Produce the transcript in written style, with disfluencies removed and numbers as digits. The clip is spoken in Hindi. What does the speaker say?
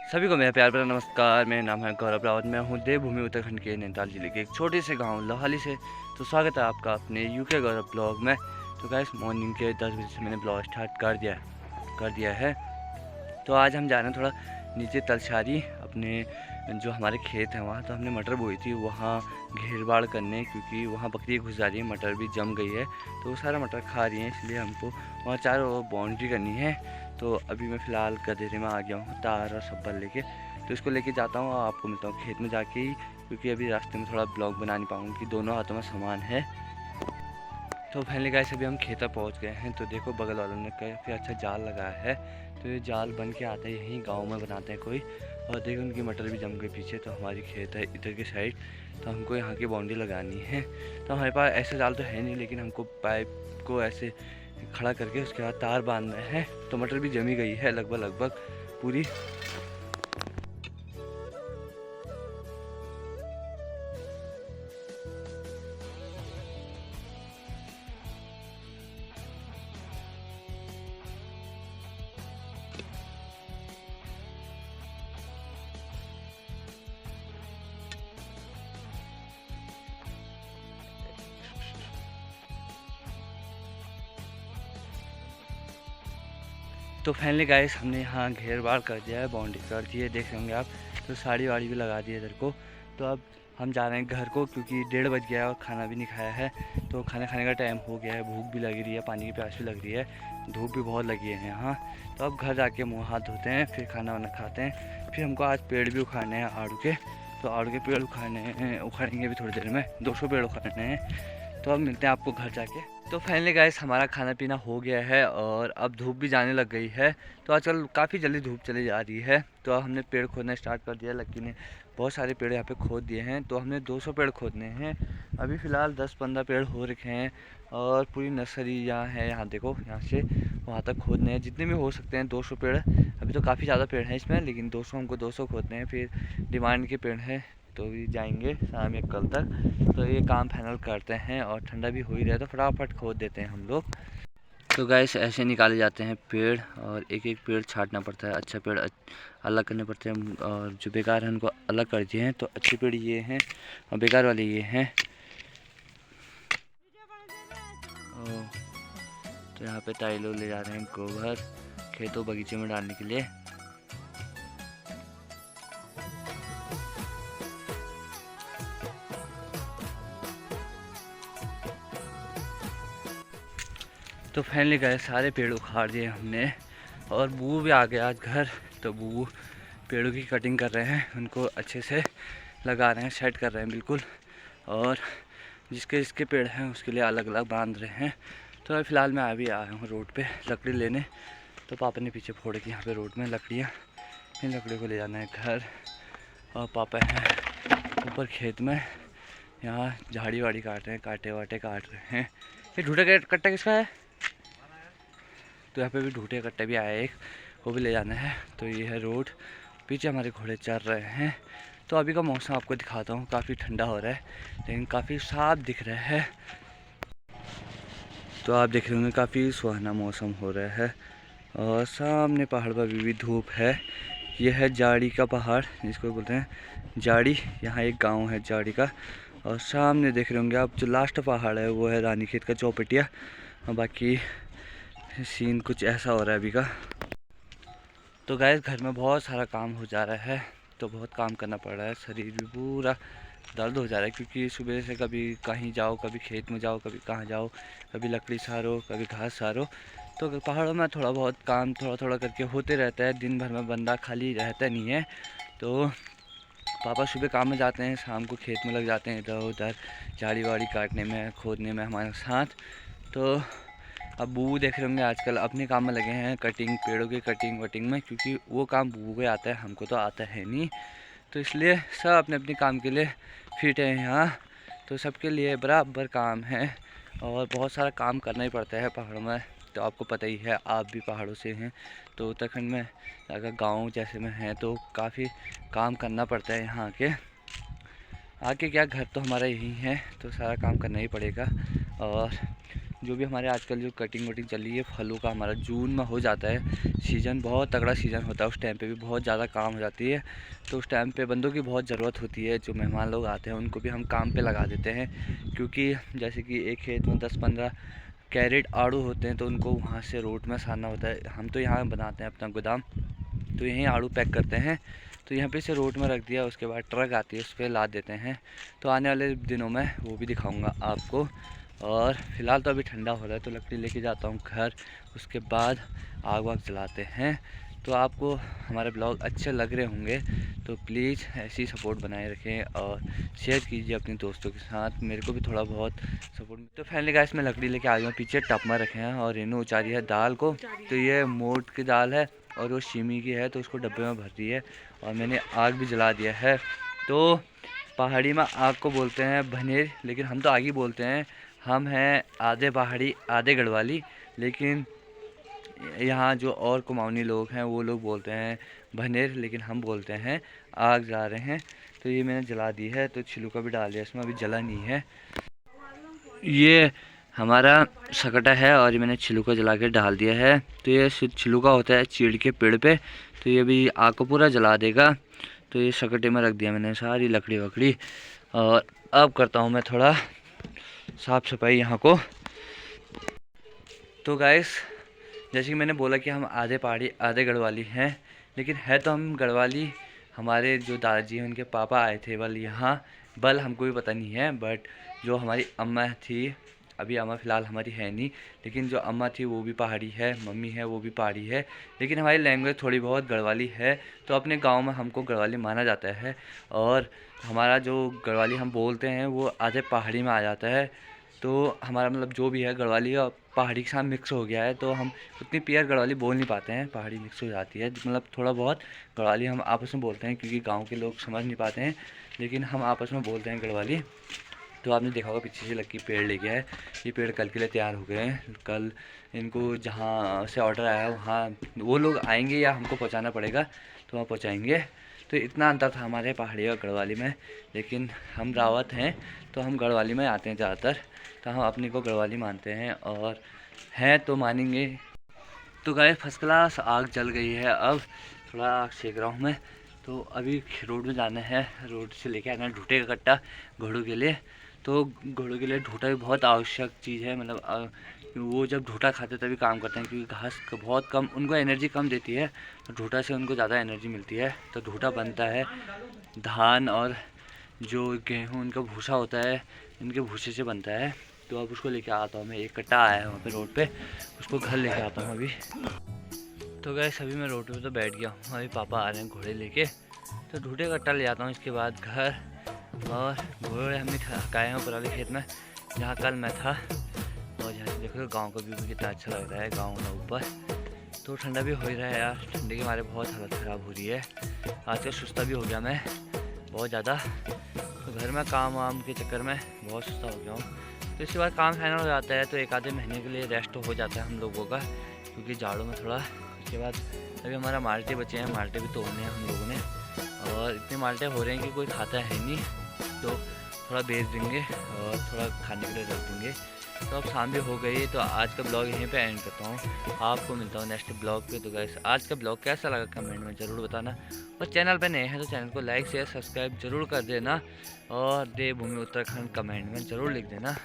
सभी को मेरा प्यार भरा नमस्कार। मेरा नाम है गौरव रावत। मैं हूँ देवभूमि उत्तराखंड के नैनीताल जिले के एक छोटे से गांव लोहाली से। तो स्वागत है आपका अपने यूके गौरव ब्लॉग में। तो गाइस मॉर्निंग के 10 बजे से मैंने ब्लॉग स्टार्ट कर दिया है। तो आज हम जा रहे हैं थोड़ा नीचे तलछारी, अपने जो हमारे खेत हैं वहाँ। तो हमने मटर बोई थी वहाँ घेर बाड़ करने, क्योंकि वहाँ बकरी घुस जा रही है, मटर भी जम गई है तो वो सारा मटर खा रही है, इसलिए हमको वहाँ चारों बाउंड्री करनी है। तो अभी मैं फ़िलहाल गधेरे में आ गया हूँ तार और सब्बल लेके। तो इसको लेके जाता हूँ और आपको मिलता हूँ खेत में जाके ही, क्योंकि अभी रास्ते में थोड़ा ब्लॉग बना नहीं पाऊँगी, दोनों हाथों में सामान है। तो फाइनली गाइस अभी हम खेत पहुँच गए हैं। तो देखो बगल वालों ने काफ़ी अच्छा जाल लगाया है। तो ये जाल बन के आता है यहीं गांव में बनाते हैं कोई। और देखो उनकी मटर भी जम गई पीछे। तो हमारी खेत है इधर की साइड, तो हमको यहाँ की बाउंड्री लगानी है। तो हमारे पास ऐसे जाल तो है नहीं, लेकिन हमको पाइप को ऐसे खड़ा करके उसके बाद तार बांधना है। तो मटर भी जमी गई है लगभग पूरी। तो फाइनली गाइस हमने यहाँ घेर बाड़ कर दिया है, बाउंड्री कर दी है, देख होंगे आप। तो साड़ी वाड़ी भी लगा दी है इधर को। तो अब हम जा रहे हैं घर को, क्योंकि 1:30 बज गया है और खाना भी नहीं खाया है। तो खाना खाने का टाइम हो गया है, भूख भी लग रही है, पानी की प्यास भी लग रही है, धूप भी बहुत लगी है यहाँ। तो अब घर जाके मुँह हाथ धोते हैं, फिर खाना वाना खाते हैं। फिर हमको आज पेड़ भी उखाड़ने हैं आड़ू के। तो आड़ू के पेड़ उखाड़ेंगे भी थोड़ी देर में, 200 पेड़ उखाड़ने हैं। तो अब मिलते हैं आपको घर जाके। तो फाइनली गाइस हमारा खाना पीना हो गया है और अब धूप भी जाने लग गई है। तो आजकल काफ़ी जल्दी धूप चली जा रही है। तो अब हमने पेड़ खोदना स्टार्ट कर दिया। लक्की ने बहुत सारे पेड़ यहाँ पे खोद दिए हैं। तो हमने 200 पेड़ खोदने हैं। अभी फ़िलहाल 10-15 पेड़ हो रखे हैं और पूरी नर्सरी यहाँ है। यहाँ देखो, यहाँ से वहाँ तक खोदने हैं जितने भी हो सकते हैं 200 पेड़। अभी तो काफ़ी ज़्यादा पेड़ हैं इसमें, लेकिन 200 हमको 200 खोदने हैं। फिर डिमांड के पेड़ हैं तो भी जाएंगे शाम या कल तक। तो ये काम फाइनल करते हैं और ठंडा भी हो ही रहा है तो फटाफट खोद देते हैं हम लोग। तो गैस ऐसे निकाले जाते हैं पेड़ और एक एक पेड़ छांटना पड़ता है। अच्छा पेड़ अलग करने पड़ते हैं और जो बेकार हैं उनको अलग कर दिए हैं। तो अच्छे पेड़ ये हैं और बेकार वाले ये हैं। तो यहाँ पे ताई लोग ले जा रहे हैं गोबर खेतों बगीचे में डालने के लिए। तो फाइनली गए सारे पेड़ उखाड़ दिए हमने और बू भी आ गया आज घर। तो बू पेड़ों की कटिंग कर रहे हैं, उनको अच्छे से लगा रहे हैं, सेट कर रहे हैं बिल्कुल। और जिसके जिसके पेड़ हैं उसके लिए अलग अलग बांध रहे हैं। तो फ़िलहाल मैं अभी आया हूँ रोड पे लकड़ी लेने। तो पापा ने पीछे फोड़ की यहाँ पे रोड में लकड़ियाँ, इन लकड़ियों को ले जाना है घर। और पापा हैं ऊपर खेत में, यहाँ झाड़ी वाड़ी काट रहे हैं, कांटे वाटे काट रहे हैं। ये ढूंढा कट्टा किसका है? तो यहाँ पे भी ढूंढे कट्टे भी आया एक, वो भी ले जाना है। तो ये है रोड, पीछे हमारे घोड़े चल रहे हैं। तो अभी का मौसम आपको दिखाता हूँ, काफ़ी ठंडा हो रहा है लेकिन काफ़ी साफ दिख रहा है। तो आप देख रहे होंगे काफ़ी सुहाना मौसम हो रहा है और सामने पहाड़ पर भी धूप है। यह है जाड़ी का पहाड़ जिसको बोलते हैं जाड़ी। यहाँ एक गांव है जाड़ी का। और सामने देख रहे होंगे आप जो लास्ट पहाड़ है वो है रानीखेत का चौपटिया। और बाकी सीन कुछ ऐसा हो रहा है अभी का। तो गाइस घर में बहुत सारा काम हो जा रहा है, तो बहुत काम करना पड़ रहा है, शरीर भी पूरा दर्द हो जा रहा है। क्योंकि सुबह से कभी कहीं जाओ, कभी खेत में जाओ, कभी कहाँ जाओ, कभी लकड़ी सारो, कभी घास सारो। तो पहाड़ों में थोड़ा बहुत काम थोड़ा थोड़ा करके होते रहता है, दिन भर में बंदा खाली रहता नहीं है। तो पापा सुबह काम में जाते हैं, शाम को खेत में लग जाते हैं इधर उधर झाड़ी वाड़ी काटने में, खोदने में हमारे साथ। तो अब बूबू देख रहे होंगे आजकल अपने काम में लगे हैं, कटिंग, पेड़ों की कटिंग वटिंग में, क्योंकि वो काम बूबू को आता है, हमको तो आता है नहीं। तो इसलिए सब अपने अपने काम के लिए फिट है यहाँ। तो सबके लिए बराबर काम है और बहुत सारा काम करना ही पड़ता है पहाड़ों में। तो आपको पता ही है, आप भी पहाड़ों से हैं। तो उत्तराखंड में अगर गांव जैसे में हैं तो काफ़ी काम करना पड़ता है यहाँ आके क्या, घर तो हमारा यही है तो सारा काम करना ही पड़ेगा। और जो भी हमारे आजकल जो कटिंग वटिंग चल रही है फलों का, हमारा जून में हो जाता है सीज़न, बहुत तगड़ा सीज़न होता है। उस टाइम पे भी बहुत ज़्यादा काम हो जाती है, तो उस टाइम पे बंदों की बहुत ज़रूरत होती है। जो मेहमान लोग आते हैं उनको भी हम काम पे लगा देते हैं, क्योंकि जैसे कि एक खेत में 10-15 कैरेट आड़ू होते हैं, तो उनको वहाँ से रोड में सारना होता है। हम तो यहाँ बनाते हैं अपना गोदाम, तो यहीं आड़ू पैक करते हैं, तो यहाँ पे से रोड में रख दिया, उसके बाद ट्रक आती है उस पर लाद देते हैं। तो आने वाले दिनों में वो भी दिखाऊंगा आपको। और फ़िलहाल तो अभी ठंडा हो रहा है, तो लकड़ी लेके जाता हूँ घर, उसके बाद आग वाग जलाते हैं। तो आपको हमारे ब्लॉग अच्छे लग रहे होंगे तो प्लीज़ ऐसी सपोर्ट बनाए रखें और शेयर कीजिए अपने दोस्तों के साथ, मेरे को भी थोड़ा बहुत सपोर्ट। तो फाइनली गाइस मैं लकड़ी लेके आ गया हूँ, पीछे टप में रखे हैं और रेनू उचारी है दाल को। तो ये मोट की दाल है और वो शीमी की है, तो उसको डब्बे में भर दी है और मैंने आग भी जला दिया है। तो पहाड़ी में आग को बोलते हैं भनेर, लेकिन हम तो आग ही बोलते हैं। हम हैं आधे पहाड़ी आधे गढ़वाली, लेकिन यहाँ जो और कुमाऊनी लोग हैं वो लोग बोलते हैं भनेर, लेकिन हम बोलते हैं आग जला रहे हैं। तो ये मैंने जला दी है, तो छिलका भी डाल दिया इसमें, अभी जला नहीं है। ये हमारा सकटा है और ये मैंने छिलका जला के डाल दिया है। तो ये छिलका होता है चीड़ के पेड़ पे, तो ये भी आग को पूरा जला देगा। तो ये सकटे में रख दिया मैंने सारी लकड़ी वकड़ी, और अब करता हूँ मैं थोड़ा साफ़ सफाई यहाँ को। तो गाइस जैसे कि मैंने बोला कि हम आधे पहाड़ी आधे गढ़वाली हैं, लेकिन है तो हम गढ़वाली। हमारे जो दादाजी हैं उनके पापा आए थे बल यहाँ, बल हमको भी पता नहीं है, बट जो हमारी अम्मा थी, अभी अम्मा फ़िलहाल हमारी है नहीं, लेकिन जो अम्मा थी वो भी पहाड़ी है, मम्मी है वो भी पहाड़ी है, लेकिन हमारी लैंग्वेज थोड़ी बहुत गढ़वाली है। तो अपने गांव में हमको गढ़वाली माना जाता है, और हमारा जो गढ़वाली हम बोलते हैं वो आधे पहाड़ी में आ जाता है। तो हमारा मतलब जो भी है गढ़वाली और पहाड़ी के साथ मिक्स हो गया है, तो हम उतनी प्योर गढ़वाली बोल नहीं पाते हैं, पहाड़ी मिक्स हो जाती है। मतलब थोड़ा बहुत गढ़वाली हम आपस में बोलते हैं, क्योंकि गांव के लोग समझ नहीं पाते हैं, लेकिन हम आपस में बोलते हैं गढ़वाली। तो आपने देखा होगा पीछे से लक्की पेड़ ले गया है, ये पेड़ कल के लिए तैयार हो गए हैं। कल इनको जहाँ से ऑर्डर आया है वहाँ वो लोग आएंगे या हमको पहुँचाना पड़ेगा, तो वहाँ पहुँचाएँगे। तो इतना अंतर था हमारे पहाड़ी और गढ़वाली में, लेकिन हम रावत हैं तो हम गढ़वाली में आते हैं ज़्यादातर, तो हम अपने को गढ़वाली मानते हैं और हैं तो मानेंगे। तो गाइस फर्स्ट क्लास आग जल गई है, अब थोड़ा आग सेक रहा हूँ मैं। तो अभी रोड में जाना है, रोड से लेके आना है ढूटे का कट्टा घोड़ों के लिए। तो घोड़ों के लिए ढूटा भी बहुत आवश्यक चीज़ है, मतलब वो जब ढूटा खाते तभी काम करते हैं, क्योंकि घास बहुत कम उनको एनर्जी कम देती है, तो ढूटा से उनको ज़्यादा एनर्जी मिलती है। तो ढूटा बनता है धान और जो गेहूँ उनका भूसा होता है, इनके भूसे से बनता है। तो अब उसको लेके आता हूँ मैं, एक कट्टा आया है वहाँ पे रोड पे, उसको घर लेके आता हूँ अभी। तो गैस अभी मैं रोड पे तो बैठ गया हूँ, अभी पापा आ रहे हैं घोड़े लेके, तो ढूटे कट्टा ले जाता हूँ इसके बाद घर। और घोड़े हमने हकाए हैं पुराने खेत में जहाँ कल मैं था। और यहाँ से देखो गांव का व्यू कितना अच्छा लग रहा है, गांव में ऊपर। तो ठंडा भी हो ही रहा है यार, ठंडे के मारे बहुत हालत ख़राब हो रही है। आजकल सुस्ता भी हो गया मैं बहुत ज़्यादा, तो घर में काम वाम के चक्कर में बहुत सुस्ता हो गया हूँ। तो इसके बाद काम फाइनल हो जाता है, तो एक आधे महीने के लिए रेस्ट हो जाता है हम लोगों का, क्योंकि जाड़ों में थोड़ा। उसके बाद अभी हमारा माल्टे बचे हैं, माल्टे भी तोड़ने हैं हम लोगों ने, और इतने माल्टे हो रहे हैं कि कोई खाता है नहीं, तो थोड़ा बेच देंगे और थोड़ा खाने के लिए रख देंगे। तो अब शाम भी हो गई, तो आज का ब्लॉग यहीं पे एंड करता हूँ, आपको मिलता हूँ नेक्स्ट ब्लॉग पे। तो गाइस आज का ब्लॉग कैसा लगा कमेंट में ज़रूर बताना, और चैनल पे नए हैं तो चैनल को लाइक शेयर सब्सक्राइब जरूर कर देना, और देवभूमि उत्तराखंड कमेंट में ज़रूर लिख देना।